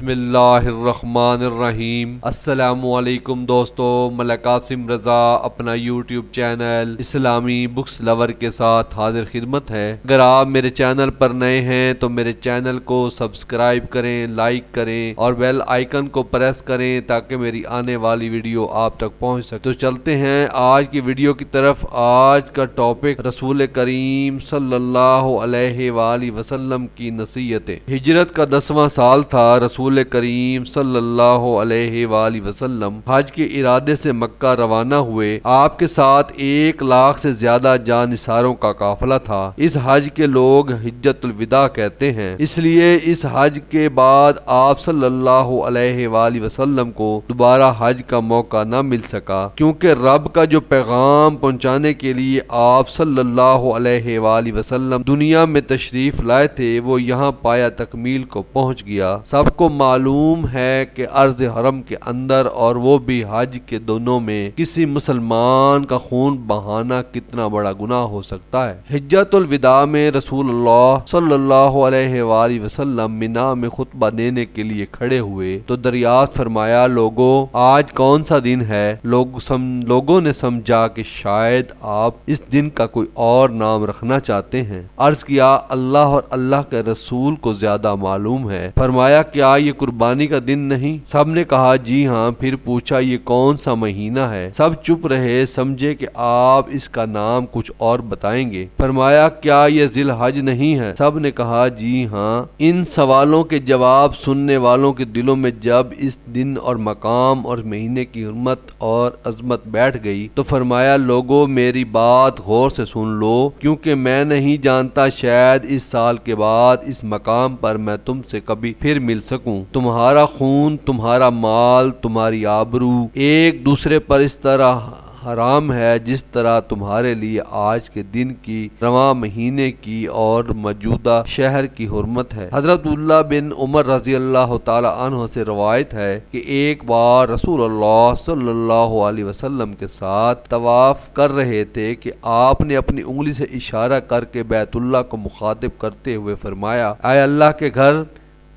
بسم اللہ الرحمن الرحیم۔ السلام علیکم دوستو، ملک قاسم رضا اپنا یوٹیوب چینل اسلامی بکس لور کے ساتھ حاضر خدمت ہے۔ اگر آپ میرے چینل پر نئے ہیں تو میرے چینل کو سبسکرائب کریں، لائک کریں اور بیل آئیکن کو پریس کریں تاکہ میری آنے والی ویڈیو آپ تک پہنچ سکے۔ تو چلتے ہیں آج کی ویڈیو کی طرف۔ آج کا ٹاپک رسول کریم صلی اللہ علیہ وآلہ وسلم کی نصیحتیں۔ ہجرت کا 10واں سال تھا۔ رسول کریم صلی اللہ علیہ وآلہ وسلم حج کے ارادے سے مکہ روانہ ہوئے۔ آپ کے ساتھ 1 لاکھ سے زیادہ جانثاروں کا قافلہ تھا۔ اس حج کے لوگ حجۃ الوداع کہتے ہیں، اس لیے اس حج کے بعد آپ صلی اللہ علیہ وآلہ وسلم کو دوبارہ حج کا موقع نہ مل سکا، کیونکہ رب کا جو پیغام پہنچانے کے لیے آپ صلی اللہ علیہ وآلہ وسلم دنیا میں تشریف لائے تھے وہ یہاں پایا تکمیل کو پہنچ گیا۔ سب کو معلوم ہے کہ ارض حرم کے اندر اور وہ بھی حج کے دنوں میں کسی مسلمان کا خون بہانا کتنا بڑا گناہ ہو سکتا ہے۔ حجۃ الوداع میں رسول اللہ صلی اللہ علیہ وآلہ وسلم منا میں خطبہ دینے کے لیے کھڑے ہوئے تو دریافت فرمایا، لوگوں آج کون سا دن ہے؟ لوگوں نے سمجھا کہ شاید آپ اس دن کا کوئی اور نام رکھنا چاہتے ہیں۔ عرض کیا، اللہ اور اللہ کے رسول کو زیادہ معلوم ہے۔ فرمایا، کیا یہ قربانی کا دن نہیں؟ سب نے کہا جی ہاں۔ پھر پوچھا، یہ کون سا مہینہ ہے؟ سب چپ رہے، سمجھے کہ آپ اس کا نام کچھ اور بتائیں گے۔ فرمایا، کیا یہ ذی الحج نہیں ہے؟ سب نے کہا جی ہاں۔ ان سوالوں کے جواب سننے والوں کے دلوں میں جب اس دن اور مقام اور مہینے کی حرمت اور عظمت بیٹھ گئی تو فرمایا، لوگوں میری بات غور سے سن لو، کیونکہ میں نہیں جانتا شاید اس سال کے بعد اس مقام پر میں تم سے کبھی پھر مل سکوں۔ تمہارا خون، تمہارا مال، تمہاری آبرو ایک دوسرے پر اس طرح حرام ہے جس طرح تمہارے لیے آج کے دن کی، رواں مہینے کی اور موجودہ شہر کی حرمت ہے۔ حضرت عبداللہ بن عمر رضی اللہ تعالی عنہ سے روایت ہے کہ ایک بار رسول اللہ صلی اللہ علیہ وسلم کے ساتھ طواف کر رہے تھے کہ آپ نے اپنی انگلی سے اشارہ کر کے بیت اللہ کو مخاطب کرتے ہوئے فرمایا، اے اللہ کے گھر،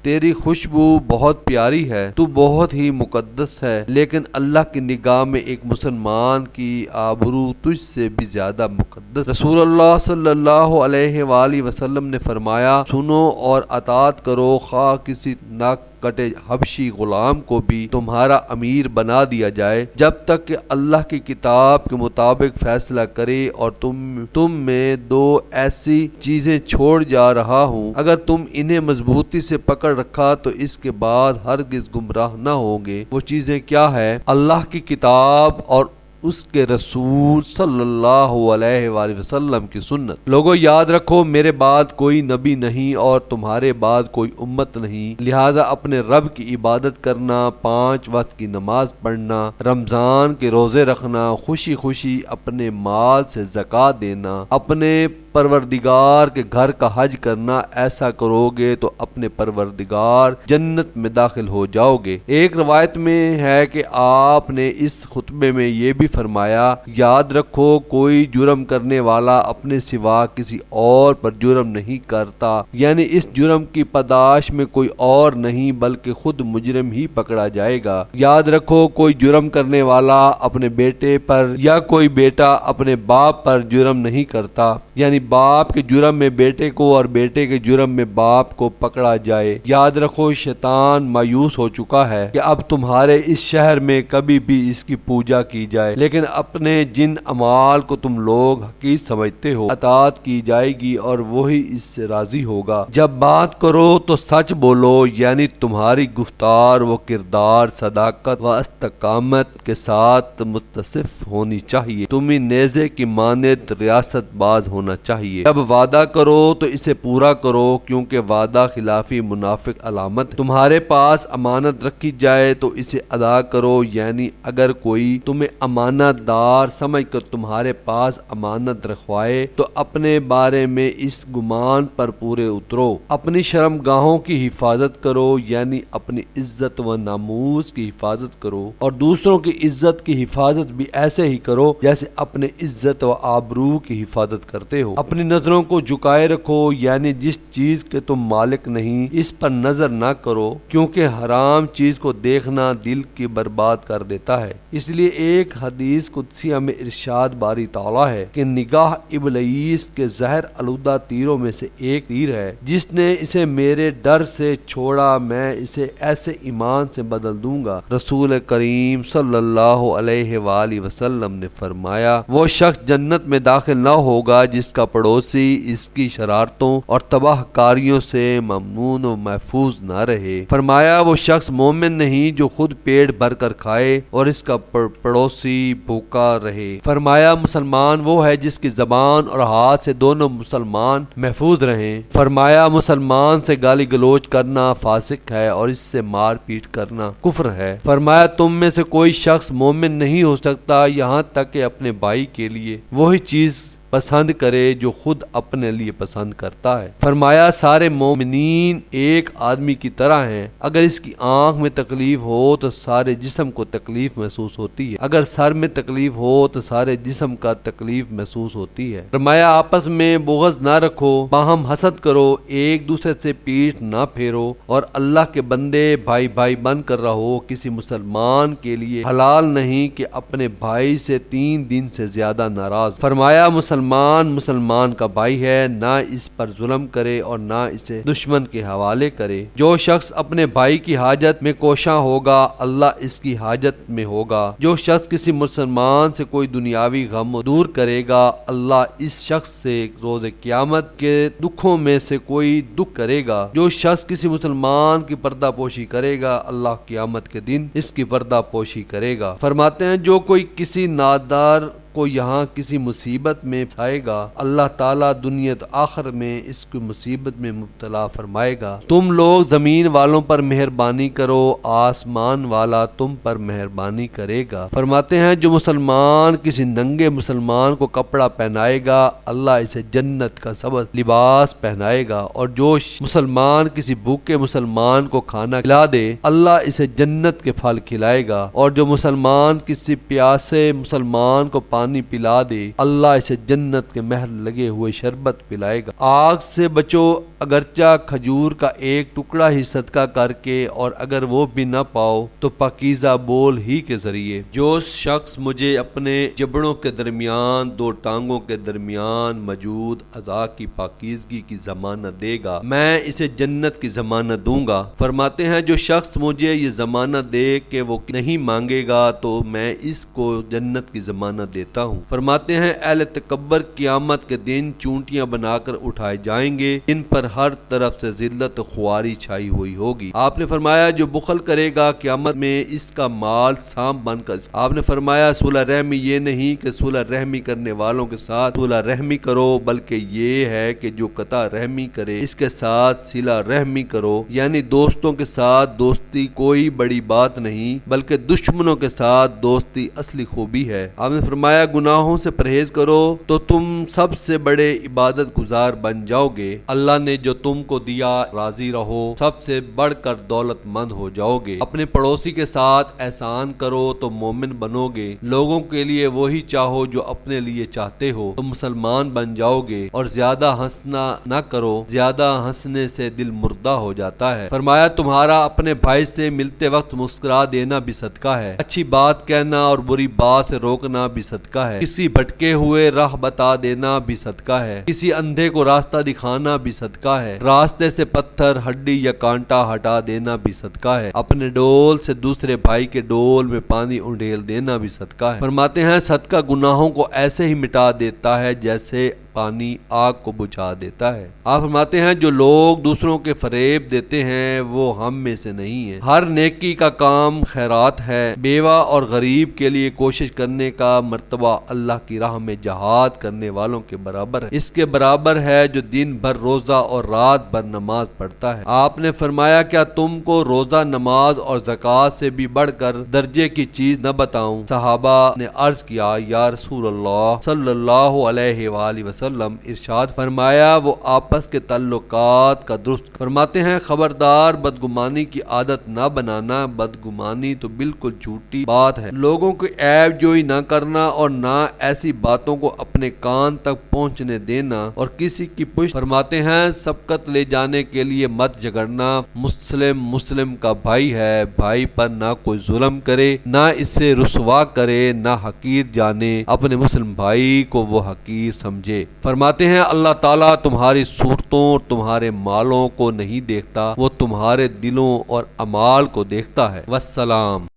تیری خوشبو بہت پیاری ہے، تو بہت ہی مقدس ہے، لیکن اللہ کی نگاہ میں ایک مسلمان کی آبرو تجھ سے بھی زیادہ مقدس۔ رسول اللہ صلی اللہ علیہ وآلہ وسلم نے فرمایا، سنو اور اطاعت کرو، خواہ کسی ناک کٹے حبشی غلام کو بھی تمہارا امیر بنا دیا جائے، جب تک کہ اللہ کی کتاب کے مطابق فیصلہ کرے، اور تم میں 2 ایسی چیزیں چھوڑ جا رہا ہوں، اگر تم انہیں مضبوطی سے پکڑ رکھا تو اس کے بعد ہرگز گمراہ نہ ہوگے۔ وہ چیزیں کیا ہے؟ اللہ کی کتاب اور اس کے رسول صلی اللہ علیہ وآلہ وسلم کی سنت۔ لوگوں یاد رکھو، میرے بعد کوئی نبی نہیں اور تمہارے بعد کوئی امت نہیں، لہٰذا اپنے رب کی عبادت کرنا، 5 وقت کی نماز پڑھنا، رمضان کے روزے رکھنا، خوشی خوشی اپنے مال سے زکوٰۃ دینا، اپنے پروردگار کے گھر کا حج کرنا، ایسا کرو گے تو اپنے پروردگار جنت میں داخل ہو جاؤ گے۔ ایک روایت میں ہے کہ آپ نے اس خطبے میں یہ بھی فرمایا، یاد رکھو، کوئی جرم کرنے والا اپنے سوا کسی اور پر جرم نہیں کرتا، یعنی اس جرم کی پاداش میں کوئی اور نہیں بلکہ خود مجرم ہی پکڑا جائے گا۔ یاد رکھو، کوئی جرم کرنے والا اپنے بیٹے پر یا کوئی بیٹا اپنے باپ پر جرم نہیں کرتا، یعنی باپ کے جرم میں بیٹے کو اور بیٹے کے جرم میں باپ کو پکڑا جائے۔ یاد رکھو، شیطان مایوس ہو چکا ہے کہ اب تمہارے اس شہر میں کبھی بھی اس کی پوجا کی جائے، لیکن اپنے جن اعمال کو تم لوگ حقیر سمجھتے ہو اطاعت کی جائے گی اور وہی اس سے راضی ہوگا۔ جب بات کرو تو سچ بولو، یعنی تمہاری گفتار و کردار صداقت و استقامت کے ساتھ متصف ہونی چاہیے، تمہیں نیزے کی مانند ریاست باز ہونا چاہیے۔ جب وعدہ کرو تو اسے پورا کرو، کیونکہ وعدہ خلافی منافق علامت۔ تمہارے پاس امانت رکھی جائے تو اسے ادا کرو، یعنی اگر کوئی تمہیں امانت امانت دار سمجھ کر تمہارے پاس امانت رکھوائے تو اپنے بارے میں اس گمان پر پورے اترو، اپنی شرم گاہوں کی حفاظت کرو، یعنی اپنی عزت و ناموس کی حفاظت کرو، اور دوسروں کی عزت کی حفاظت بھی ایسے ہی کرو جیسے اپنے عزت و آبرو کی حفاظت کرتے ہو۔ اپنی نظروں کو جھکائے رکھو، یعنی جس چیز کے تم مالک نہیں اس پر نظر نہ کرو، کیونکہ حرام چیز کو دیکھنا دل کی برباد کر دیتا ہے۔ اس لیے ایک حدیث قدسیہ میں ارشاد باری تعالیٰ ہے کہ نگاہ ابلیس کے زہر آلودہ تیروں میں سے ایک تیر ہے، جس نے اسے میرے ڈر سے چھوڑا میں اسے ایسے ایمان سے بدل دوں گا۔ رسول کریم صلی اللہ علیہ وآلہ وسلم نے فرمایا، وہ شخص جنت میں داخل نہ ہوگا جس کا پڑوسی اس کی شرارتوں اور تباہ کاریوں سے ممنون و محفوظ نہ رہے۔ فرمایا، وہ شخص مومن نہیں جو خود پیٹ بھر کر کھائے اور اس کا پڑوسی بھوکا رہے۔ فرمایا، مسلمان وہ ہے جس کی زبان اور ہاتھ سے دونوں مسلمان محفوظ رہیں۔ فرمایا، مسلمان سے گالی گلوچ کرنا فاسق ہے اور اس سے مار پیٹ کرنا کفر ہے۔ فرمایا، تم میں سے کوئی شخص مومن نہیں ہو سکتا یہاں تک کہ اپنے بھائی کے لیے وہی چیز پسند کرے جو خود اپنے لیے پسند کرتا ہے۔ فرمایا، سارے مومنین ایک آدمی کی طرح ہیں، اگر اس کی آنکھ میں تکلیف ہو تو سارے جسم کو تکلیف محسوس ہوتی ہے، اگر سر میں تکلیف ہو تو سارے جسم کا تکلیف محسوس ہوتی ہے۔ فرمایا، آپس میں بغض نہ رکھو، باہم حسد کرو، ایک دوسرے سے پیٹھ نہ پھیرو، اور اللہ کے بندے بھائی بھائی بن کر رہو۔ کسی مسلمان کے لیے حلال نہیں کہ اپنے بھائی سے 3 دن سے زیادہ ناراض۔ فرمایا، مسلمان کا بھائی ہے، نہ اس پر ظلم کرے اور نہ اسے دشمن کے حوالے کرے۔ جو شخص اپنے بھائی کی حاجت میں کوشاں ہوگا اللہ اس کی حاجت میں ہوگا۔ جو شخص کسی مسلمان سے کوئی دنیاوی غم دور کرے گا اللہ اس شخص سے روز قیامت کے دکھوں میں سے کوئی دکھ کرے گا۔ جو شخص کسی مسلمان کی پردہ پوشی کرے گا اللہ قیامت کے دن اس کی پردہ پوشی کرے گا۔ فرماتے ہیں، جو کوئی کسی نادار کو یہاں کسی مصیبت میں پھنسائے گا اللہ تعالیٰ دنیا تو آخر میں اس کی مصیبت میں مبتلا فرمائے گا۔ تم لوگ زمین والوں پر مہربانی کرو، آسمان والا تم پر مہربانی کرے گا۔ فرماتے ہیں، جو مسلمان کسی ننگے مسلمان کو کپڑا پہنائے گا اللہ اسے جنت کا سبز لباس پہنائے گا، اور جو مسلمان کسی بھوکے مسلمان کو کھانا کھلا دے اللہ اسے جنت کے پھل کھلائے گا، اور جو مسلمان کسی پیاسے مسلمان کو پانی پلا دے اللہ اسے جنت کے مہر لگے ہوئے شربت پلائے گا۔ آگ سے بچو، اگرچہ کھجور کا ایک ٹکڑا ہی صدقہ کر کے، اور اگر وہ بھی نہ پاؤ تو پاکیزہ بول ہی کے ذریعے۔ جو شخص مجھے اپنے جبڑوں کے درمیان 2 ٹانگوں کے درمیان موجود اعضاء کی پاکیزگی کی ضمانت دے گا میں اسے جنت کی ضمانت دوں گا۔ فرماتے ہیں، جو شخص مجھے یہ ضمانت دے کہ وہ نہیں مانگے گا تو میں اس کو جنت کی ضمانت دیتا ہوں۔ فرماتے ہیں، اہل تکبر قیامت کے دن چونٹیاں بنا کر اٹھائے جائیں گے، ان پر ہر طرف سے ذلت و خواری چھائی ہوئی ہوگی۔ آپ نے فرمایا، جو بخل کرے گا قیامت میں اس کا مال سانپ بن کر۔ آپ نے فرمایا، صلہ رحمی یہ نہیں کہ صلہ رحمی کرنے والوں کے ساتھ صلہ رحمی کرو، بلکہ یہ ہے کہ جو قطع رحمی کرے اس کے ساتھ صلہ رحمی کرو، یعنی دوستوں کے ساتھ دوستی کوئی بڑی بات نہیں بلکہ دشمنوں کے ساتھ دوستی اصلی خوبی ہے۔ آپ نے فرمایا، گناہوں سے پرہیز کرو تو تم سب سے بڑے عبادت گزار بن جاؤ گے۔ اللہ نے جو تم کو دیا راضی رہو، سب سے بڑھ کر دولت مند ہو جاؤ گے۔ اپنے پڑوسی کے ساتھ احسان کرو تو مومن بنو گے۔ لوگوں کے لیے وہی چاہو جو اپنے لیے چاہتے ہو تو مسلمان بن جاؤ گے، اور زیادہ ہنسنا نہ کرو، زیادہ ہنسنے سے دل مردہ ہو جاتا ہے۔ فرمایا، تمہارا اپنے بھائی سے ملتے وقت مسکرا دینا بھی صدقہ ہے، اچھی بات کہنا اور بری بات سے روکنا بھی صدقہ ہے، کسی بھٹکے ہوئے راہ بتا دینا بھی صدقہ ہے، کسی اندھے کو راستہ دکھانا بھی صدقہ ہے، راستے سے پتھر ہڈی یا کانٹا ہٹا دینا بھی صدقہ ہے، اپنے ڈول سے دوسرے بھائی کے ڈول میں پانی انڈیل دینا بھی صدقہ ہے۔ فرماتے ہیں، صدقہ گناہوں کو ایسے ہی مٹا دیتا ہے جیسے پانی آگ کو بجھا دیتا ہے۔ آپ فرماتے ہیں جو لوگ دوسروں کے فریب دیتے ہیں وہ ہم میں سے نہیں ہیں۔ ہر نیکی کا کام خیرات ہے۔ بیوہ اور غریب کے لیے کوشش کرنے کا مرتبہ اللہ کی راہ میں جہاد کرنے والوں کے برابر ہے۔ اس کے برابر ہے جو دن بھر روزہ اور رات بھر نماز پڑھتا ہے۔ آپ نے فرمایا کیا تم کو روزہ، نماز اور زکوٰۃ سے بھی بڑھ کر درجے کی چیز نہ بتاؤں؟ صحابہ نے عرض کیا یا رسول اللہ صلی اللہ علیہ وآلہ وسلم۔ ارشاد فرمایا وہ آپس کے تعلقات کا درست۔ فرماتے ہیں خبردار بدگمانی کی عادت نہ بنانا، بدگمانی تو بالکل جھوٹی بات ہے۔ لوگوں کی عیب جوئی نہ کرنا اور نہ ایسی باتوں کو اپنے کان تک پہنچنے دینا اور کسی کی پشت فرماتے ہیں سبقت لے جانے کے لیے مت جھگڑنا۔ مسلم کا بھائی ہے، بھائی پر نہ کوئی ظلم کرے، نہ اس سے رسوا کرے، نہ حقیر جانے، اپنے مسلم بھائی کو وہ حقیر سمجھے۔ فرماتے ہیں اللہ تعالیٰ تمہاری صورتوں اور تمہارے مالوں کو نہیں دیکھتا، وہ تمہارے دلوں اور اعمال کو دیکھتا ہے۔ والسلام۔